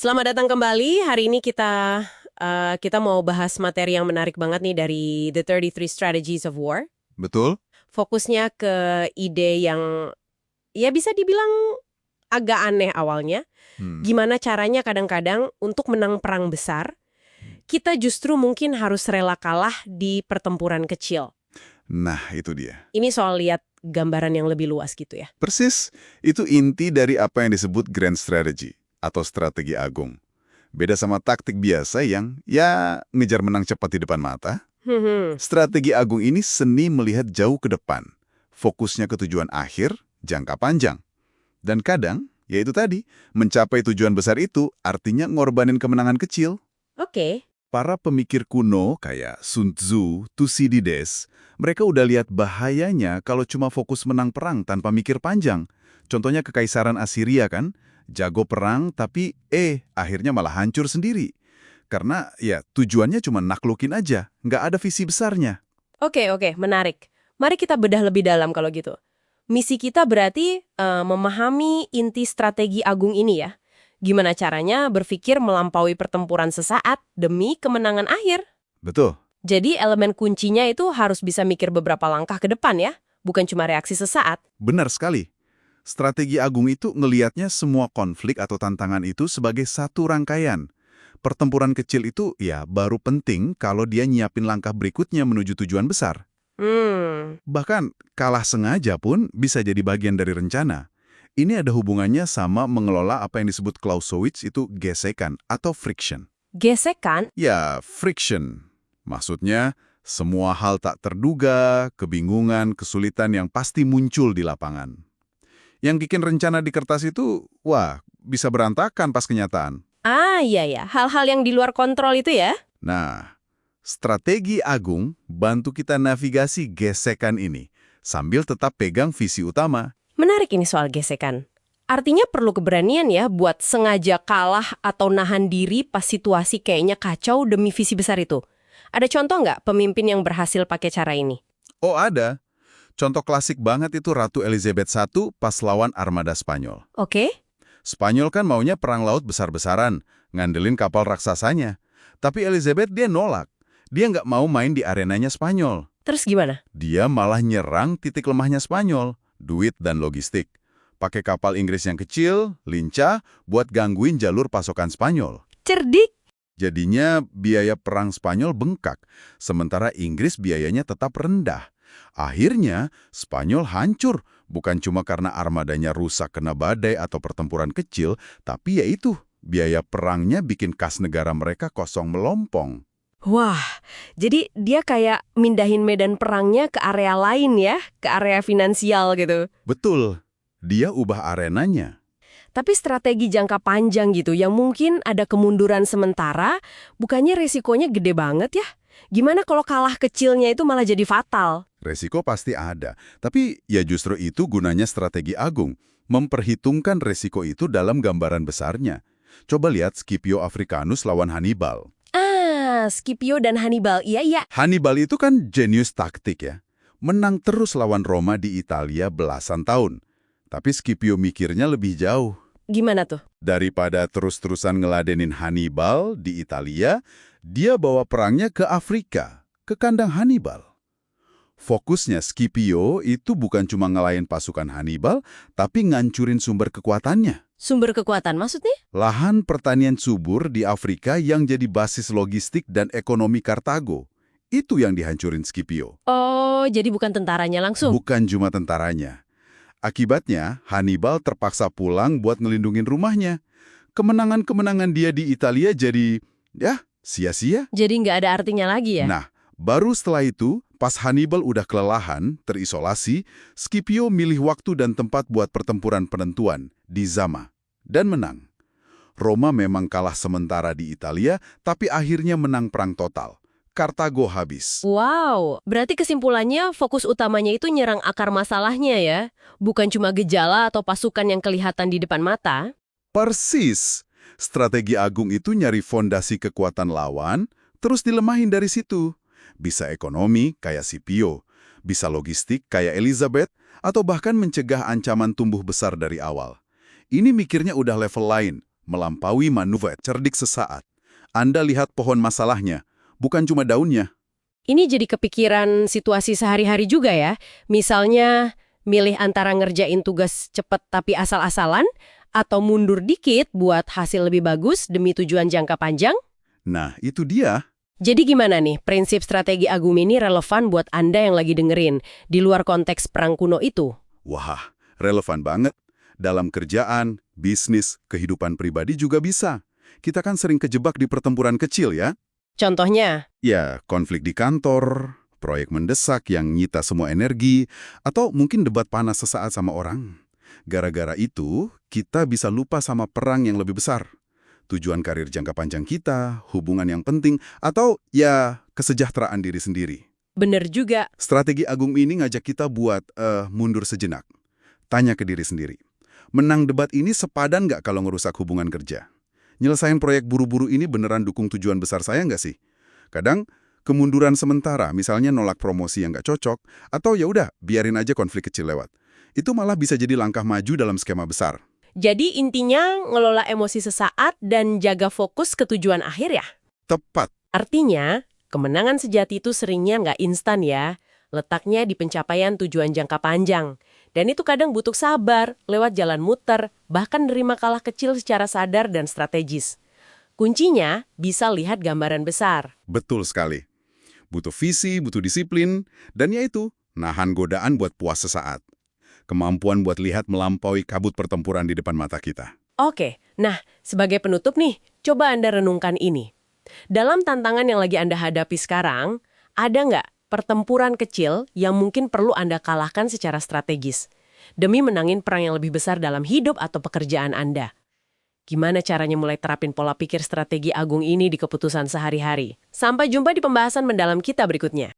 Selamat datang kembali. Hari ini kita mau bahas materi yang menarik banget nih dari The 33 Strategies of War. Betul? Fokusnya ke ide yang ya bisa dibilang agak aneh awalnya. Hmm. Gimana caranya kadang-kadang untuk menang perang besar, kita justru mungkin harus rela kalah di pertempuran kecil. Nah, itu dia. Ini soal lihat gambaran yang lebih luas gitu ya. Persis, itu inti dari apa yang disebut grand strategy atau strategi agung. Beda sama taktik biasa yang, ngejar menang cepat di depan mata. Hmm. Strategi agung ini seni melihat jauh ke depan. Fokusnya ke tujuan akhir, jangka panjang. Dan kadang, yaitu tadi, mencapai tujuan besar itu artinya ngorbanin kemenangan kecil. Oke. Para pemikir kuno kayak Sun Tzu, Thucydides, mereka udah lihat bahayanya kalau cuma fokus menang perang tanpa mikir panjang. Contohnya Kekaisaran Assyria kan, jago perang tapi akhirnya malah hancur sendiri. Karena tujuannya cuma naklukin aja, nggak ada visi besarnya. Oke, menarik. Mari kita bedah lebih dalam kalau gitu. Misi kita berarti memahami inti strategi agung ini ya. Gimana caranya berpikir melampaui pertempuran sesaat demi kemenangan akhir. Betul. Jadi elemen kuncinya itu harus bisa mikir beberapa langkah ke depan ya, bukan cuma reaksi sesaat. Benar sekali. Strategi agung itu ngelihatnya semua konflik atau tantangan itu sebagai satu rangkaian. Pertempuran kecil itu baru penting kalau dia nyiapin langkah berikutnya menuju tujuan besar. Bahkan kalah sengaja pun bisa jadi bagian dari rencana. Ini ada hubungannya sama mengelola apa yang disebut Clausewitz itu gesekan atau friction. Gesekan? Ya, friction. Maksudnya, semua hal tak terduga, kebingungan, kesulitan yang pasti muncul di lapangan. Yang bikin rencana di kertas itu, bisa berantakan pas kenyataan. Iya. Hal-hal yang di luar kontrol itu ya? Nah, strategi agung bantu kita navigasi gesekan ini, sambil tetap pegang visi utama. Menarik ini soal gesekan. Artinya perlu keberanian ya buat sengaja kalah atau nahan diri pas situasi kayaknya kacau demi visi besar itu. Ada contoh nggak pemimpin yang berhasil pakai cara ini? Oh ada. Contoh klasik banget itu Ratu Elizabeth I pas lawan armada Spanyol. Oke. Spanyol kan maunya perang laut besar-besaran, ngandelin kapal raksasanya. Tapi Elizabeth dia nolak. Dia nggak mau main di arenanya Spanyol. Terus gimana? Dia malah nyerang titik lemahnya Spanyol, duit dan logistik. Pakai kapal Inggris yang kecil, lincah, buat gangguin jalur pasokan Spanyol. Cerdik. Jadinya biaya perang Spanyol bengkak, sementara Inggris biayanya tetap rendah. Akhirnya, Spanyol hancur, bukan cuma karena armadanya rusak kena badai atau pertempuran kecil, tapi biaya perangnya bikin kas negara mereka kosong melompong. Wah, jadi dia kayak mindahin medan perangnya ke area lain ya, ke area finansial gitu. Betul, dia ubah arenanya. Tapi strategi jangka panjang gitu, yang mungkin ada kemunduran sementara, bukannya resikonya gede banget ya? Gimana kalau kalah kecilnya itu malah jadi fatal? Resiko pasti ada, tapi justru itu gunanya strategi agung, memperhitungkan resiko itu dalam gambaran besarnya. Coba lihat Scipio Africanus lawan Hannibal. Scipio dan Hannibal, iya. Hannibal itu kan jenius taktik ya. Menang terus lawan Roma di Italia belasan tahun. Tapi Scipio mikirnya lebih jauh. Gimana tuh? Daripada terus-terusan ngeladenin Hannibal di Italia, dia bawa perangnya ke Afrika, ke kandang Hannibal. Fokusnya Scipio itu bukan cuma ngelayin pasukan Hannibal, tapi ngancurin sumber kekuatannya. Sumber kekuatan maksudnya? Lahan pertanian subur di Afrika yang jadi basis logistik dan ekonomi Kartago. Itu yang dihancurin Scipio. Oh, jadi bukan tentaranya langsung? Bukan cuma tentaranya. Akibatnya, Hannibal terpaksa pulang buat ngelindungin rumahnya. Kemenangan-kemenangan dia di Italia jadi, sia-sia. Jadi nggak ada artinya lagi ya? Nah, baru setelah itu, pas Hannibal udah kelelahan, terisolasi, Scipio milih waktu dan tempat buat pertempuran penentuan di Zama. Dan menang. Roma memang kalah sementara di Italia, tapi akhirnya menang perang total. Kartago habis. Wow, berarti kesimpulannya fokus utamanya itu nyerang akar masalahnya ya? Bukan cuma gejala atau pasukan yang kelihatan di depan mata? Persis. Strategi agung itu nyari fondasi kekuatan lawan, terus dilemahin dari situ. Bisa ekonomi kayak Scipio, bisa logistik kayak Elizabeth, atau bahkan mencegah ancaman tumbuh besar dari awal. Ini mikirnya udah level lain, Melampaui manuver cerdik sesaat. Anda lihat pohon masalahnya, bukan cuma daunnya. Ini jadi kepikiran situasi sehari-hari juga ya. Misalnya, milih antara ngerjain tugas cepet tapi asal-asalan, atau mundur dikit buat hasil lebih bagus demi tujuan jangka panjang. Nah, itu dia. Jadi gimana nih, prinsip strategi Agung ini relevan buat Anda yang lagi dengerin, di luar konteks perang kuno itu? Wah, relevan banget. Dalam kerjaan, bisnis, kehidupan pribadi juga bisa. Kita kan sering kejebak di pertempuran kecil ya. Contohnya, Ya, konflik di kantor, proyek mendesak yang nyita semua energi, atau mungkin debat panas sesaat sama orang. Gara-gara itu, kita bisa lupa sama perang yang lebih besar. Tujuan karir jangka panjang kita, hubungan yang penting, atau ya kesejahteraan diri sendiri. bener juga. Strategi Agung ini ngajak kita buat mundur sejenak. Tanya ke diri sendiri. Menang debat ini sepadan nggak kalau ngerusak hubungan kerja? Nyelesain proyek buru-buru ini beneran dukung tujuan besar saya nggak sih? Kadang, kemunduran sementara, misalnya nolak promosi yang nggak cocok, atau ya udah biarin aja konflik kecil lewat. Itu malah bisa jadi langkah maju dalam skema besar. Jadi intinya ngelola emosi sesaat dan jaga fokus ke tujuan akhir ya? Tepat. Artinya, kemenangan sejati itu seringnya nggak instan ya. Letaknya di pencapaian tujuan jangka panjang. Dan itu kadang butuh sabar, lewat jalan muter, bahkan nerima kalah kecil secara sadar dan strategis. Kuncinya bisa lihat gambaran besar. Betul sekali. Butuh visi, butuh disiplin, dan ya itu, nahan godaan buat puas sesaat. Kemampuan buat lihat melampaui kabut pertempuran di depan mata kita. Oke, nah sebagai penutup nih, coba Anda renungkan ini. Dalam tantangan yang lagi Anda hadapi sekarang, ada nggak pertempuran kecil yang mungkin perlu Anda kalahkan secara strategis demi menangin perang yang lebih besar dalam hidup atau pekerjaan Anda? Gimana caranya mulai terapin pola pikir strategi Agung ini di keputusan sehari-hari? Sampai jumpa di pembahasan mendalam kita berikutnya.